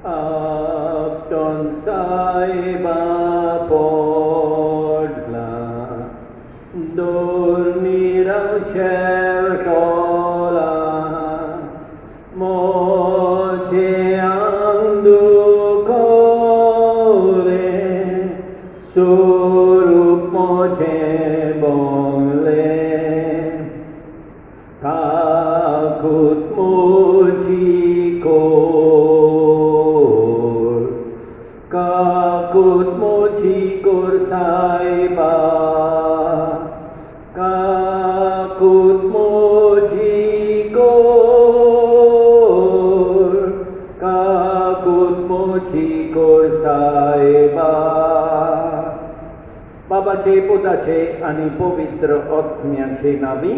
Afton saiba podla dormirão sheltola mojeando kore surup moje bongle takut mojikor kakut mojikor saiba kakut mojikor saiba बाबाचे पुताचे आणि पवित्र आत्म्याचे नावी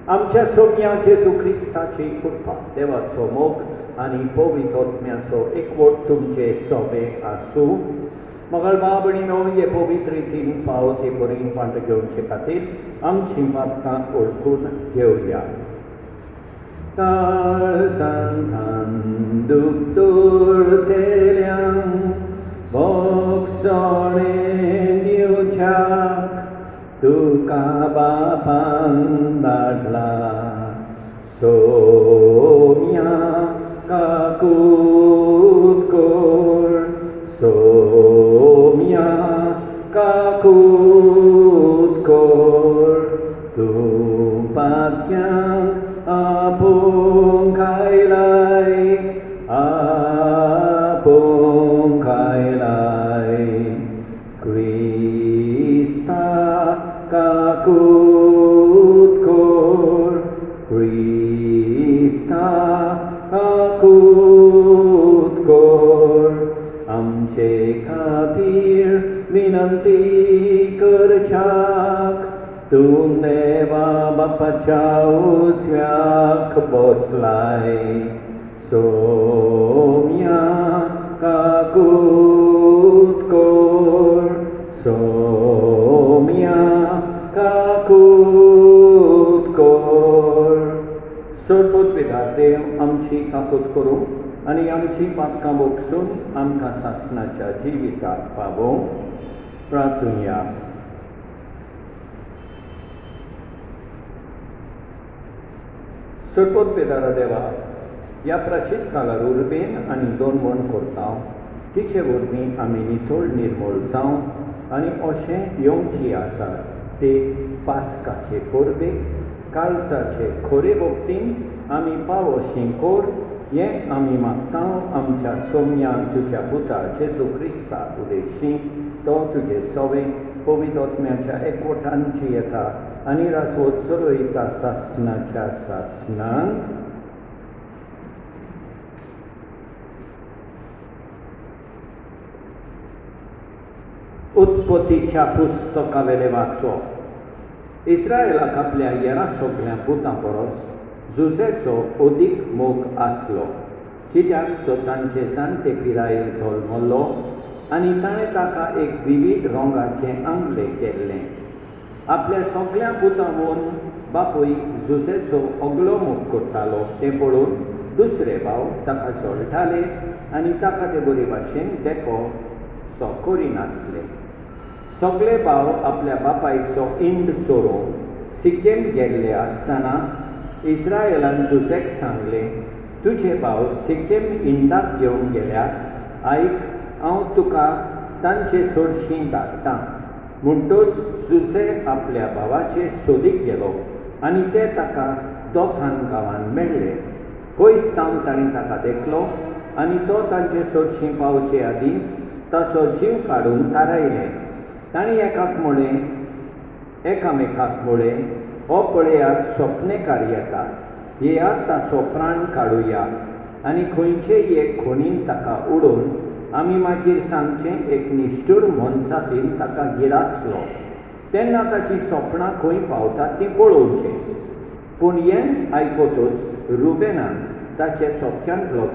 आमच्या सोम्या जेसू ख्रिस्ताची कृपा देवाचो मोग आणि पवित्र आत्म्याचो एकवट तुमचे सोबे आसूं मगल बाबणीनो हे पवित्र रितीन फावो ते बरी पांट घेवचे खातीर आमची मागणां ओळखून घेवया ताळसांतान दुखतोर तेल्यांक भोगसोणे दिवच्याक तुका बापान धाडला सोम्या काकूत कोर सोम्या काकूत कोर तूं पातक्यांक आपूंक आयलाय आपूंक आयलाय क्रिस्ता काकूत कोर क्रिस्ता काकूत कोर आमचे खातीर विनंती करच्याक तूं देवा बापाच्या उजव्याक बसलाय सोम्या काकूत कोर सोम्या काकूत कोर सोडपूत पिता देव आमची काकूत करूं आनी आमची पातकां बोगसून आमकां सासणाच्या जिविताक पावों प्रार्थुया सोडपूत पिता देवा ह्या प्राचीन काळार उर्बेन आनी दोनवण करता तिचे वरवीं आमी नितळ निर्मळ जावं आनी अशें येवची आसा ते पास्काचे परबेक काळजाचे खरे भक्तीन आमी पावोशी कोर हें आमी मागता आमच्या सोम्यान तुज्या पुता जेसू क्रिस्ताक उदेशी तो तुजे सोवे पवित्र आत्म्याच्या एकवटान जियेता आनी रासवत चलयता सासणाच्या सासणांक उत्पत्तीच्या पुस्तकावेले वाचो इस्रायलाक आपल्या हेरां सगळ्या पुतां परस जुजेचो अदीक मोग आसलो कित्याक तो तांचे जाणटे पिरायेर जल्मलो आनी ताणें ताका एक विविध रंगाचें आंगलें केल्लें आपल्या सगळ्या पुतां वन बापूय जुजेचो अगलो मोग करतालो तें पळोवन दुसरे भाव ताका सोडटाले आनी ताका ते बरे भाशेन देखो सो करिनासले सगळे भाव आपल्या बापायचो इंड चोरोवंक सिक्केम गेल्ले आसतना इस्रायलान जुजेक सांगलें तुजे भाव सिक्केम इंडाक घेवन गेल्यार आयक हांव तुका तांचे सोडशीं धाडटां म्हणटच जुजे आपल्या भावाचे सोदीक गेलो आनी ते ताका दोथान गांवांत मेळ्ळे पयस जावन ताणें ताका देखलो आनी तो तांचे सोडशीं पावचे आदींच ताचो जीव काडून थारायलें ताणें एकामेकाक म्हळें हो पळयात स्वप्नेकार येता येयात ताचो प्राण काडुया आनी खंयचेय एक खोणीन ताका उडोवन आमी मागीर सांगचें एक निश्ठूर मनशातीन ताका गिरासलो तेन्ना ताची स्वप्नां खंय पावतात तीं पळोवचें पूण हें आयकतच रुबेनान ताचे चोपक्यांतलो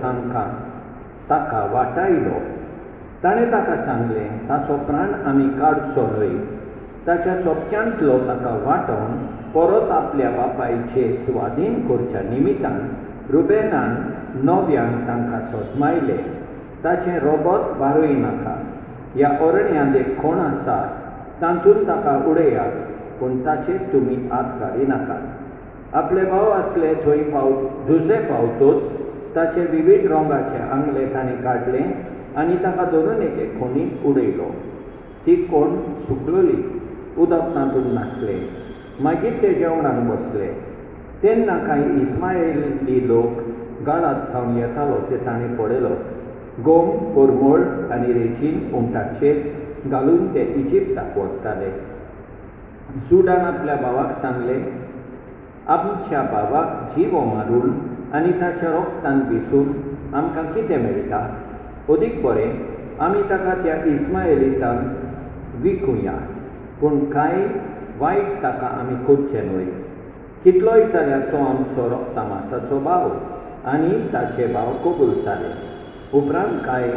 ताका वाटायलो ताणें ताका सांगलें ताचो प्राण आमी काडचो न्हय ताच्या चोपक्यांतलो ताका वाटोवन परत आपल्या बापायचे स्वाधीन करच्या निमित्तान रुबेनान नव्यान तांकां सोजमायले ताचें रोबोत बारूय नाका. ह्या अरण्यांत एक कोण आसा, तातूंत ताका उडयात, पूण ताचेर तुमी हात घालिनाकात. आपले भाव आसले थंय जुजे पावतोच ताचे विविध रंगाचे आंगले ताणें काडले आनी ताका धरून एके कोणीक उडयलो. ती कोण सुकलोली, उदक तातूंत नासलें. मागीर ते जेवणाक बसले. तेन्ना कांय इस्माएली लोक गाळात थावन येतालो ते ताणें पळयलो. गोम, परमळ आनी रेचीन उंटाचेर घालून ते इजिप्ताक वताले. जुडान आपल्या भावाक सांगलें, आमच्या भावाक जिवो मारून आनी ताच्या रोगतान भिसून आमकां कितें मेळटा? अदीक बरें, आमी ताका त्या इस्माएलितांक विकुया, पूण कांय वायट ताका आमी करचें न्हय. कितलोय जाल्यार तो आमचो रोगतामासाचो भाव. आनी ताचे भाव कबूल जाले. उपरांत कांय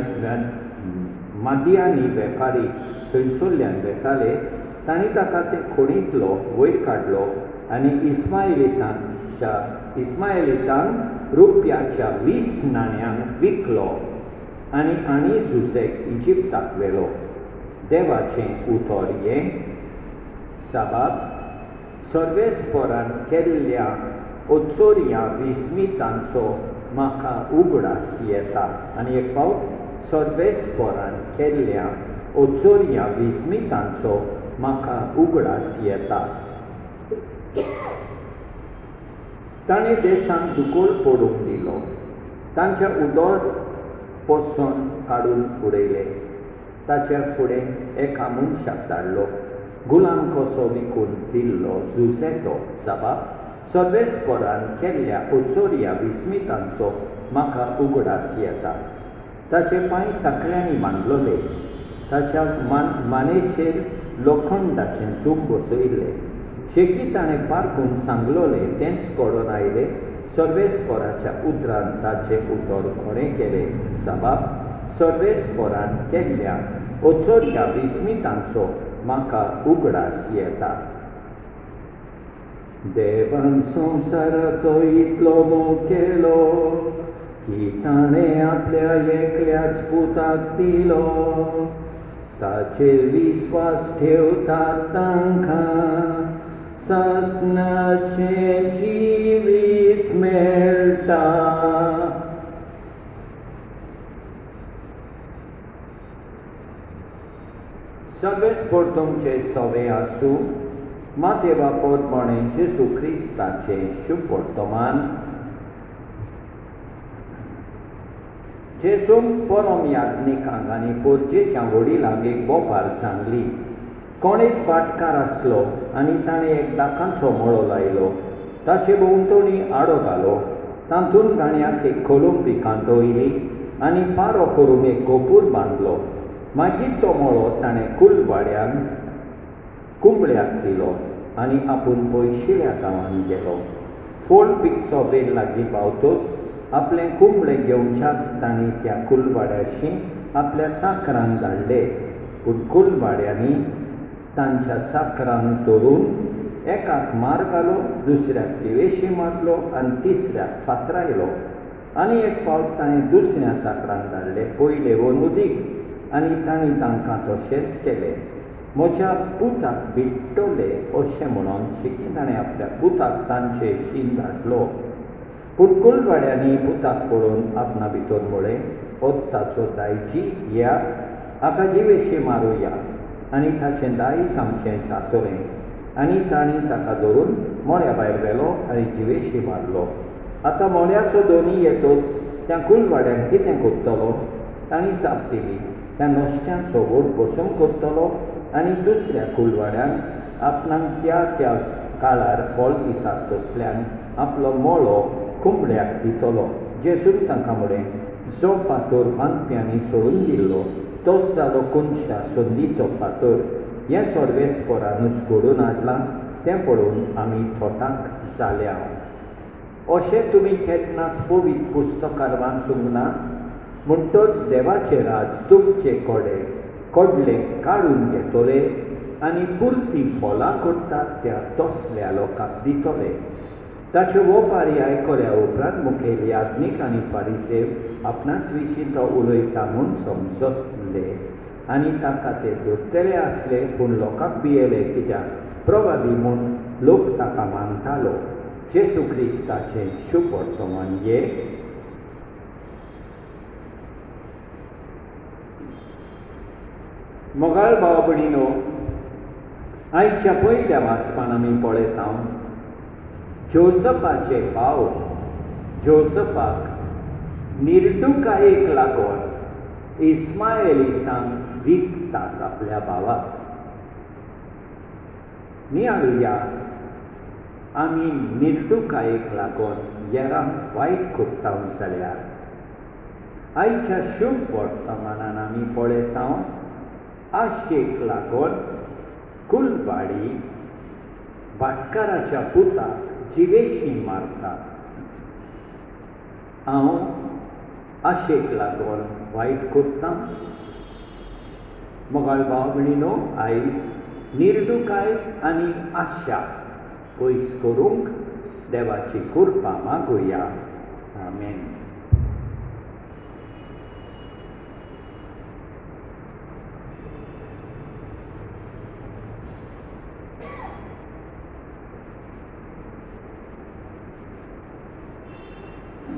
मादियानी वेपारी थंयसरल्यान वेताले. तांणी ताका ते खोणींतलो वयर काडलो आनी इस्माएलितांक रुपयाच्या 20 नाण्यांक विकलो आनी जुसेक इजिप्ताक व्हेलो. देवाचें उतर हें, साबाब, सर्वेस्परान केल्ल्या ओचोऱ्या विस्मितांचो म्हाका उगडास येता. आनी एक फावट, सर्वेस्परान केल्ल्या ओचोऱ्या विस्मितांचो म्हाका उगडास येता. ताणें देशांत दुकोल पडूंक दिलो. तांच्या उदोड पोसोन काडून उडयले. ताच्या फुडें एका मनशाक धाडलो. गुलाम कसो विकून दिल्लो जुसे तो, साबाब, सर्वेस्परान केल्ल्या ओचोऱ्या विस्मितांचो म्हाका उगडास येता. ताचे पांय साखळ्यांनी बांदलोले. ताच्या मानेचेर लोखंडाचें सूप बसयलें. शेकी ताणें पारखून सांगलोलें तेंच कळोन आयलें. सर्वेस्पराच्या उतरान ताचें उतर खरें केलें. साबाब, सर्वेस्परान केल्ल्या ओचोऱ्या विस्मितांचो म्हाका उगडास येता. देवान संवसाराचो इतलो मोग केलो की ताणें आपल्या एकल्याच पुताक दिलो. ताचेर विस्वास ठेवतात तांकां सासणाचें जिवीत मेळटा. सर्वेस्पर तुमचे सवे आसूं. मातेवा पोरपणे जेजू क्रिस्ताचें शुभ वर्तमान. जेजून परम याज्ञिकांक आनी पोरजेच्या वडिलांक एक बोपार सांगली. कोण एक पाटकार आसलो आनी ताणें एक दाकांचो मळो लायलो. ताचे भोंवतणी आडो घालो. तातूंत गाण्याक एक खोलूंक पिकांत दवरली आनी पारो करून एक गोपूर बांदलो. मागीर तो मळो ताणें कुलवाड्यांक कुंबळ्याक दिलो आनी आपूण पयशिल्या गांवांत गेलो. फोल पिकचो बेल लागीं पावतोच आपलें कुंबळें घेवच्याक तांणी त्या कुलवाड्याशी आपल्या चाकरांक धाडले. पूण कुलवाड्यांनी तांच्या चाकरांक धरून एकाक मार घालो, दुसऱ्याक तिवेशी मारलो आनी तिसऱ्याक फातरायलो. आनी एक फावट ताणें दुसऱ्या चाकरांक धाडले, पयले वन उदीक, आनी तांणी तांकां तशेंच केलें. म्हज्या पुताक भिट्टोले अशें म्हणून शिकी ताणें आपल्या पुताक तांचे शीन धाडलो. पूण कुलवाड्यांनी पुताक पळोवन आपणा भितर म्हळें, हो ताचो दायजी, या हाका जिवेशी मारुया. आनी ताचें दायज आमचें जातलें. आनी तांणी ताका धरून मळ्या भायर व्हेलो आनी जिवेशी मारलो. आतां मळ्याचो दोनी येतोच त्या कुलवाड्यांक कितें करतलो? तांणी जाप दिली, त्या नश्ट्यांचो वोट बसूंक करतलो आनी दुसऱ्या कुलवाड्यांक आपणाक त्या त्या काळार फळ दितात तसल्यान आपलो मळो कुंबळ्याक दितलो. जेजून तांकां म्हळें, जो फातर बांदप्यांनी सोडून दिल्लो तोच जालो कोनशा संदीचो फातर. हें सर्वेस्परानूच घडोवन हाडलां तें पळोवन आमी थोटांक जाल्या. अशें तुमी केन्नाच पवित्र पुस्तकार वाचूंक ना. म्हणटच देवाचें राज तुमचे कडले काडून घेतले आनी पुर्ती फळां करतात त्या तसल्या लोकांक दितले. ताच्यो वो पर्याय केल्या उपरांत मुखेल याज्ञीक आनी फारिसेव आपणाच विशीं तो उलयता म्हूण समजले आनी ताका ते दोत्तले आसले पूण लोकांक भियेले कित्याक प्रवादी म्हूण लोक ताका मानतालो. जेसू क्रिस्ताचें शुभ वर्तमान ये. मोगाळ भाव भयणीनो, आयच्या पयल्या वाचपान आमी पळयता जोसफाचे भाव जोसफाक निर्डुकायेक लागून इस्माएलितांक विकतात आपल्या भावाक. नियाळुया आमी निर्डुकायेक लागून येरांक वायट करता जाल्यार आयच्या शुभ वर्तमानान आमी पळयता आशेक लागून कुलबाडी भाटकाराच्या पुताक जिवेशी मारता. हांव आशेक लागून वायट करता. मोगाळ भाव भयणीनो, आयज निर्डुकाय आनी आशा पयस करूंक देवाची कृपा मागुया. आमेन.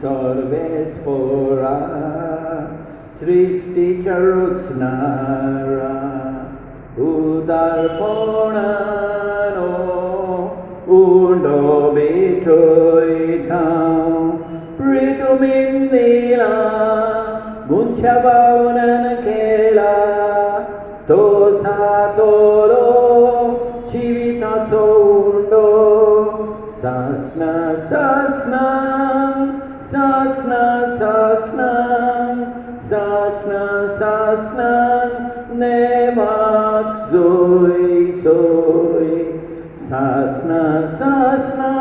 सर्वेस्परा सृष्टीच्या रचणारा उदारपणानो उंडो बेठयता प्रितुमीन दिला मुनच्या भावनान केला तो सातोलो जिविताचो उंडो सासना सासना सासना सासना सासना सासना नेवाक जोय जोय सासना सासना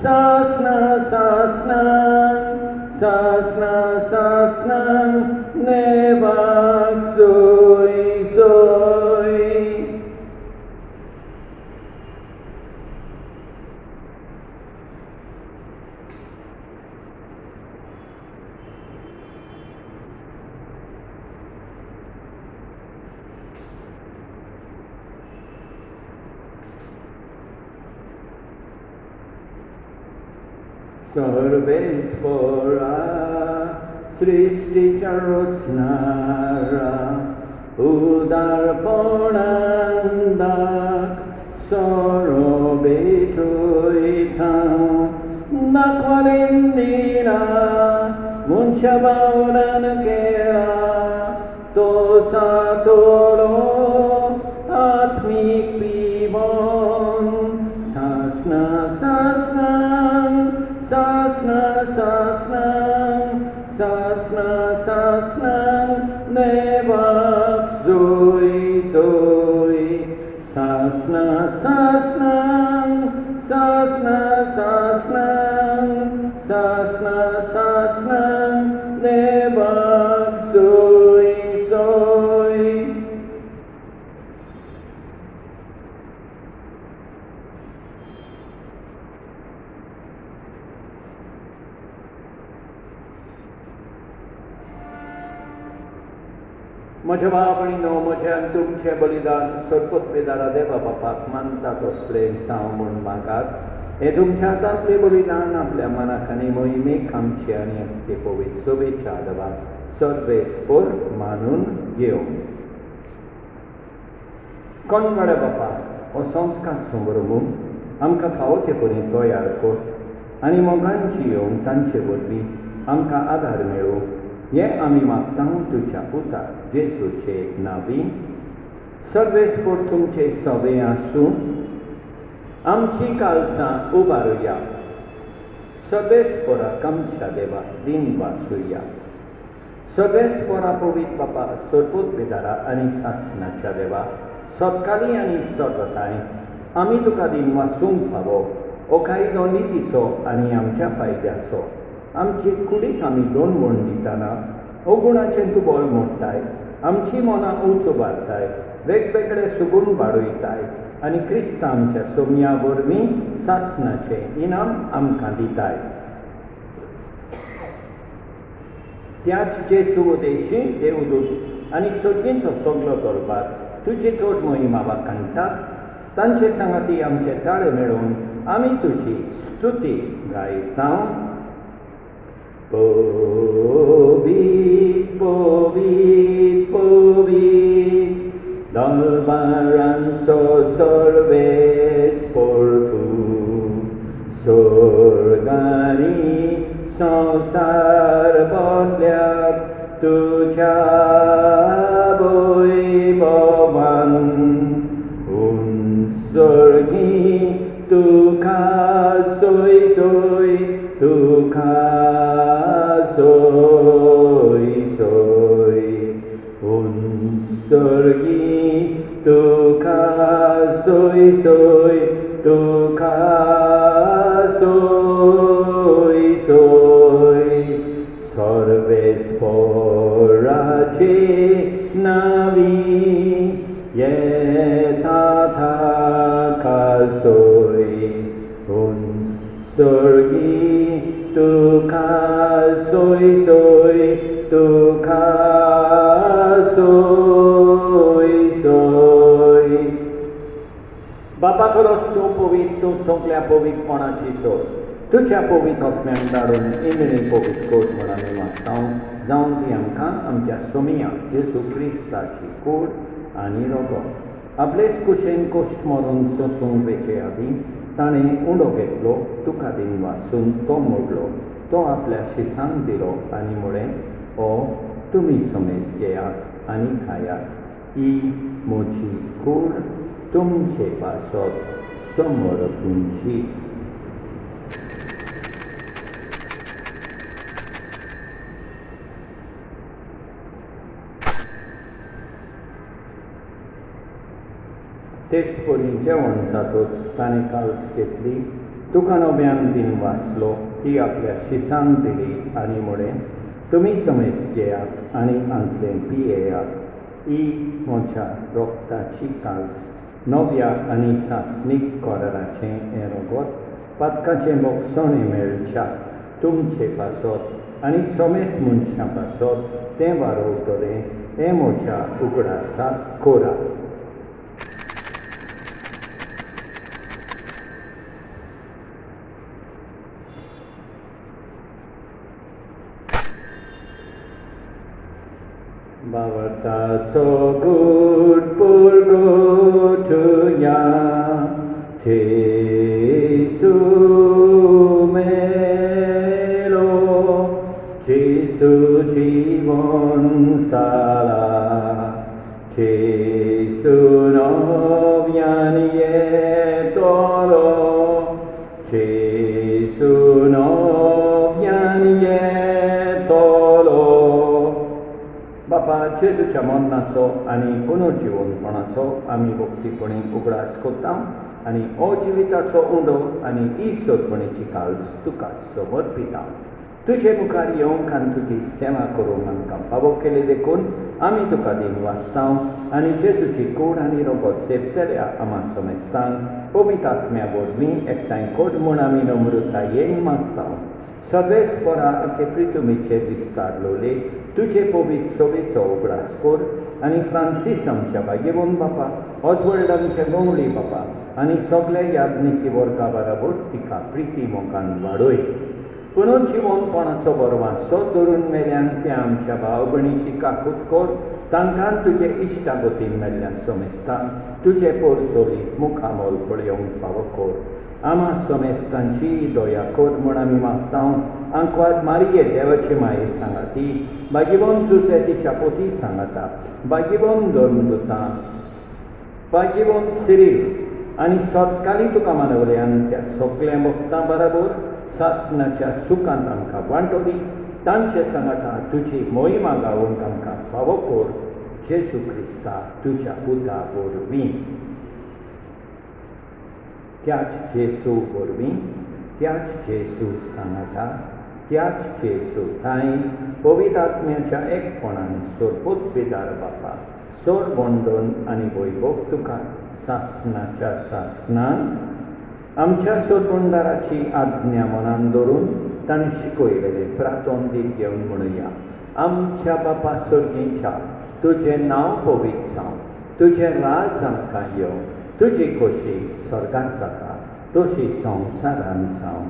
सासना सासना सासना सासना नेवाक जोय जोय. सर्वेस्परा सृष्टीच्या रचणारा उदारपणान सोरो बेठयता दाखवालीन दिला मुनच्या भावनान केला तो सातोलो आत्मीक पिवोन सासना सासना सासना सासना सासना सासना नेवाक जोय जोय सासना सासना सासना सासना सासना सासना नेवाक जोय जोय. म्हज्या भावभयणीनो, म्हजें तुमचें बलिदान सर्वोत्पेदारा देवा बापाक मानता तसलें जावं म्हूण मागात. हें तुमच्या हातांतलें बलिदान आपल्या मनाक आनी मोहिमेक आमचे आनी ते पवित्र सोबेच्या आदवाक सर्वेस्पर मानून घेवं. कोणगडे बापा, हो संस्कार समोर आमकां फावो ते परी तयार कर आनी मोगांची येवंक तांचे वरवीं आमकां आदार मेळूं. हें आमी मागता तुज्या पुता जेसूचे नांवी. सर्वेस्पर तुमचे सवे आसूं आमची काळजां उबारुया. सर्वेस्पराक आमच्या देवा दिन वासुया. सर्वेस्परा पवित्र बापा सर्वोत्पेदारा आनी सासणाच्या देवा सत्काली आनी सतताय आमी तुका दिन वासूंक फावो. हो कायदो नितीचो आनी आमच्या फायद्याचो. आमचे कुडीक आमी दोन म्हण दितना हो गुणाचें तूं बोल मोडटाय, आमची मनां उंच उबारताय, वेगवेगळे सुगूण वाडयताय आनी क्रिस्त आमच्या सोमया वरवीं सासणाचें इनाम आमकां दिताय. त्याच जेसू उदेशी देवदूत आनी सगळींचो सगलो दरबार तुजी चड मोहिमा वाखाणटात. तांचे सांगाती आमचे ताळे मेळोवन आमी तुजी स्तुती गायता. Povit, povit, povit, dall'baranzo sorves portu, sorgani संसार bodliak tuja boi boban, sorgi tuka soy soy, tuka soy soy, sorgi tuka soy soy, tuka soy soy, sorves porace navi yetata kasoy, sorgi tuka soy soy, tuka soy soy. बापा खरोच तूं पवित्र, तूं सगळ्या पवित्रपणाची सोय. तुज्या पवित्र आत्म्यान धाडून इमिणी पवित्र कोट म्हण आमी मागता. जावं ती आमकां आमच्या सोमिया जेजू क्रिस्ताची कूड आनी रगत आपलेच कुशेन कोश्ट मारून सोसूंक वेचे आदी ताणें उंडो घेतलो, तुका दिन वाचून तो मोडलो, तो आपल्या शिसांक दिलो आनी म्हळें, ओ तुमी समेज घेयात आनी खायात, ही म्हजी कूड तुमचे पासत समोर तुमची. तेच परी जेवण जातूच ताणें काल्स घेतली, तुका नव्यान दिन वाचलो, ती आपल्या शिसांक दिली आनी म्हळें, तुमी समेज घेयात आनी हांतलें पियेयात, ही म्हज्या रोगताची काल्स, नव्या आनी सासणीक कोराराचें हें रगत पातकाचें मोगसणें मेळच्या तुमचे पासत आनी समेज मनशां पासत तें वाडोवतलें, हें म्हज्या उगडासाक कोरा. Bavartaco good purgotuya, Jesu melo, Jesu jivon sala, Jesu novyan yetolo, Jesu novyan yetolo. बापा जेजूच्या मरणाचो आनी पुनर्जिवनपणाचो आमी भक्तीपणी उगडास करता आनी अजिविताचो उंडो आनी इश्टपणेची काल्स तुका समर्पिता. तुजे मुखार येवंक आनी तुजी सेवा करूंक आमकां फावो केले देखून आमी तुका दिन वाचता आनी जेजूची कूड आनी रगत सेवतल्या आमा समेस्तांक पवित्र आत्म्या वरवीं एकठांय कर म्हूण आमी नम्रतायेन मागता. सगळेच परा आखे प्रितुमीचे विस्तार लोले तुजे पवित्र सोबेचो उगडास कर आनी फ्रांसीस आमच्या भाग्यवन बापा, ऑस्वल्ड आमचे गोंगळी बापा आनी सगळे याज्ञिकी वर्गा बरोबर तिका प्रिती मोगान वाडय. पुनर्जिवनपणाचो बरो वांसो धरून मेल्यान त्या आमच्या भाव भयणीची काकूट कर, तांकां तुजे इश्टागतीन मेल्ल्यान समेस्ता तुजे पोरसोली मुखामोल पळयोवंक फावो कर. आमा समेस्तांची दया कर म्हूण आमी मागता. आंकवाद मारिये देवाचे माये सांगाती, भाग्यवन जुसे तिच्या पोती सांगाता, भाग्यवन धर्मदुतां, भाग्यवन सिरील आनी सतकाली तुका मानवल्यान त्या सगळ्या भक्तां बरोबर सासणाच्या सुखांत आमकां वांटोली. तांचे सांगाता तुजी मोहिमा गावूंक आमकां फावो कर. जेजू क्रिस्ता तुज्या पुता वरवीं. त्याच जेजू वरवीं, त्याच जेजू सांगाता, त्याच जेसू थंय पवित्र आत्म्याच्या एकपणान सोरपूत पिदार बापा सोर बोंडोन आनी वैभव तुका सासनाच्या सासनान आमच्या सोरबोंडाराची आज्ञा मनान दवरून ताणें शिकयलेले प्रार्थोन दीत घेवन म्हणुया. आमच्या बापा सर्गीच्या तुजें नांव पवित्र जावं, तुजें राज आमकां येवं, तुजी खोशी स्वर्गांत जाता तशी संवसारांत जावं.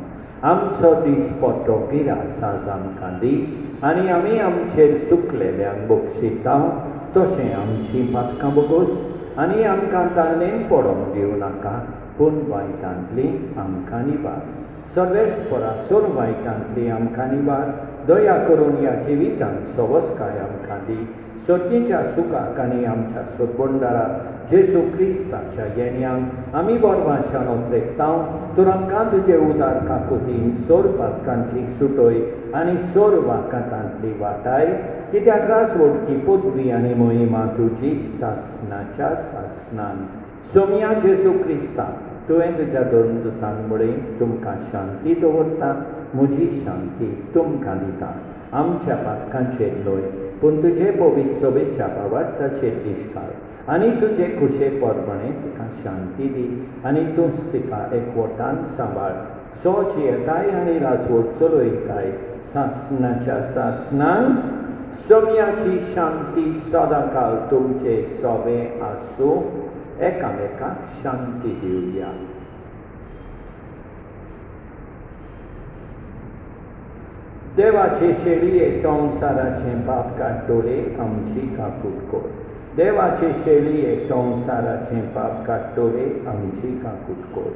आमचो दिसपट्टो गिरास आज आमकां दी आनी आमी आमचेर चुकलेल्यांक बक्षितांव तशें आमची पातकां बगोस आनी आमकां तारणेन पडोवंक दिवं नाका पूण वायटांतली आमकां निबार. सर्वेस्परा सोर वायटांतली आमकां निबार. दया करून ह्या जिवितांत सवस्काय आमकां दी. सर्गेच्या सुखाक आनी आमच्या सोरबोंडारा जेसू क्रिस्ताच्या येण्याक आमी बोरवाशान ओतलेकतांव तर आमकां तुजे उदार काकुतीन सोर पातकांतली सुटोय आनी सोर वाकातांतली वाटाय. कित्याक रास वडकी पदवी आनी मोहिमा तुजी सासनाच्या सासनान सोम्या जेसू क्रिस्ता तुवें तुज्या दोन दुतांक मळय तुमकां शांती दवरता. म्हजी शांती तुमकां दिता. आमच्या पातकांचेर न्हय पूण तुजे पवित्र सभेच्या भावार्थाचेर दिश्काळ आनी तुजे खुशे परमणे तिका शांती दी आनी तूंच तिका एकवटान सांबाळ. सोच येताय आनी राजवट चलयताय सासनाच्या सासनान सोम्याची शांती सदांकाळ तुमचे सोबे आसूं. एकामेकाक शांती दिवया. देवाचे शेळये संवसाराचे पाप काडटोले आमची काकूट कोर. देवाचे शेळये संवसाराचे पाप काडटोले आमची काकूट कोर.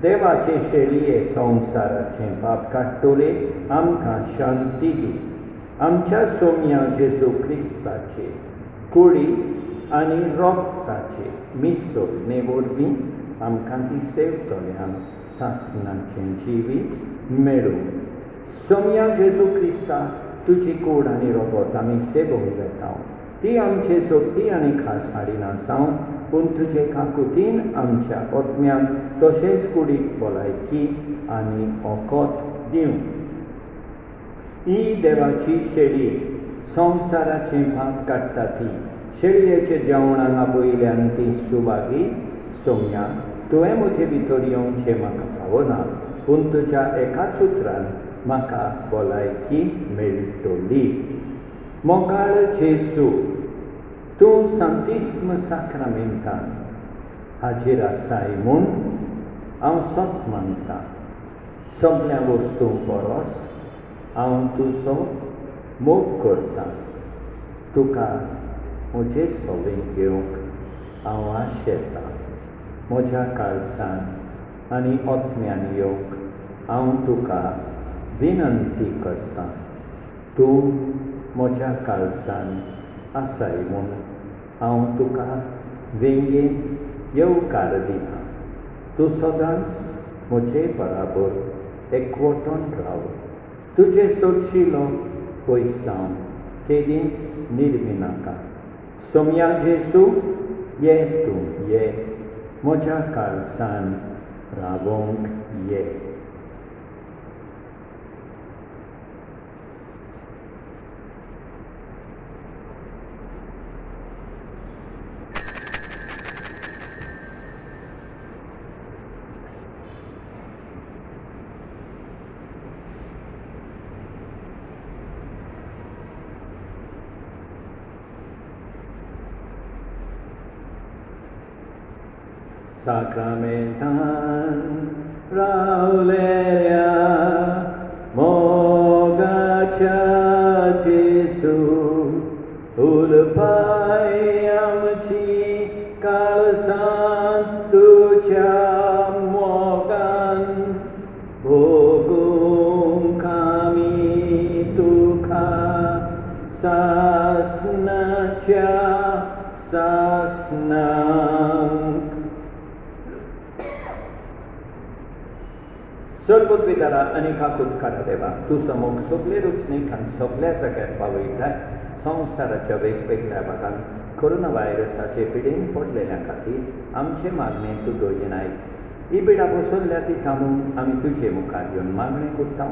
देवाचे शेळये संवसाराचे पाप काडटोले आमकां शांती दी. आमच्या सोम्या जेसू क्रिस्ताचे कुडी आनी रोगताचे मिसोलणे वरवीं आमकां ती सेवतल्यांक सासनाचें जिवीत मेळूं. सोम्या जेसू क्रिस्ता तुजी कूड आनी रोगत आमी सेवूंक येता. ती आमचे सोबती आनी खास हाडिना जावं पूण तुजे काकुतीन आमच्या आत्म्यांक तशेंच कुडीक भलायकी आनी ओकोत दिवं. ही देवाची शेळी संवसाराचें पाप काडटा ती शेळयेचे जेवणाक आपयल्यान ती सुभागी. सोम्या तुवें म्हजे भितर येवचें म्हाका फावना पूण तुज्या एकाच उतरान म्हाका भलायकी मेळटली. मोगाळ जेसू तूं सांतिस्म साक्रामेंतान हाजीर आसाय म्हूण हांव सत मानतां. सगळ्या वस्तूंक परस हांव तुजो मोग करतां. तुका म्हजे सोबेक घेवंक हांव आशेतां. म्हज्या काळजान आनी ओत्म्यान येवंक हांव तुका विनंती करतां. तूं म्हज्या काळजान आसाय म्हूण हांव तुका वेंगेन येवकार दितां. तूं सदांच म्हजे बराबर एकवटून राव. तुजे सोडशिलो पयस जावन केदींच निर्मिनाका. सोम्या जेसू ये तूं ये म्हज्या काळजान रावोंक ये. Sacramentan रावलेल्या मोगाच्या जेसू उलपाय आमची काळजां तुज्या मोगान भोगूंक आमी तुका सासनाच्या सासनांक. सर्वोद्विदारा आनी काकुटकारा देवा तूं समोग सगळे रुचणीक आनी सगळ्या जाग्यार पावयताय. संवसाराच्या वेगवेगळ्या भागांत कोरोना व्हायरसाचे पिडेन पडलेल्या खातीर आमचे मागणे तूं दोयनाय. ही पिडा बसयल्या ती थांबून आमी तुजे मुखार येवन मागणें करता.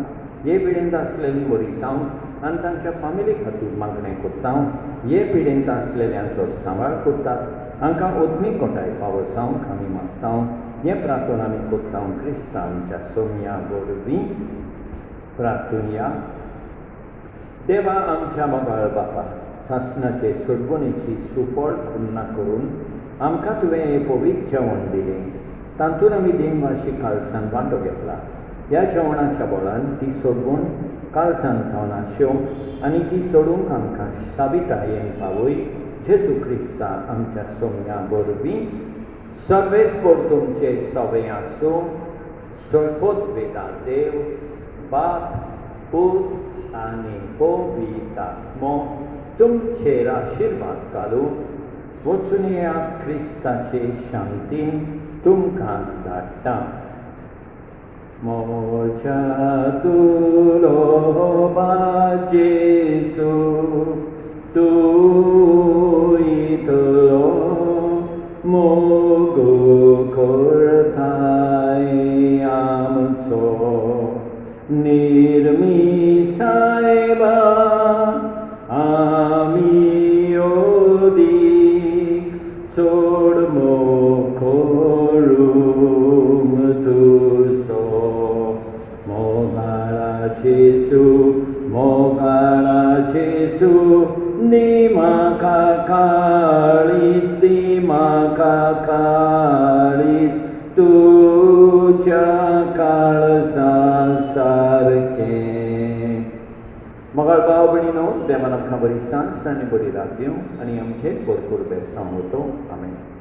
हे पिडेंत आसलेलीं बरी सावन आनी तांच्या फॅमिली खातीर मागणें कोत्ता हे पिडेंत आसलेल्यांचो सांबाळ कोत्तात हांकां ओतमी कोटाय फावो जावंक आमी मागता हे प्रार्थना आमी कोत्ता क्रिस्तांच्या सोम्या वरवीं प्रार्थुया. देवा आमच्या मोगाळ बापा, सासणाचे सोडवणेची सुपळ खुन्ना करून आमकां तुवें हें पवित्र जेवण दिलें. तातूंत आमी देवाशी काळसान वांटो घेतला. ह्या जेवणाच्या बोळान ती सोडवण काळसान थावना शेव आनी ती सोडूंक आमकां साबितायेन पावय. जेजू क्रिस्ता आमच्या सोम्या वरवीं सर्वेस्पर तुमचे सवे आसूं. सोडपोत वेदा देव बाप पूत आनी पवित्र आत्मो तुमचेर आशिर्वाद घालूं. वचून ह्या क्रिस्ताचे शांतीन तुमकां धाडटा. मोच्या तुलो जेसू तूं इतलो मोगो करताय आमचो निर्मी सायबा आमी ओदीक चोड मोग करूंक तुजो. मोगाळा जेसू नी म्हाका काळीज दी म्हाका काळीज तुज्या काळजा सारकें. मोगाळ भाव भयणीनो, देवान आमकां बरी सांस आनी बरी रात दिवं आनी आमचेर भरपूर बेसांव वतो. आमेन.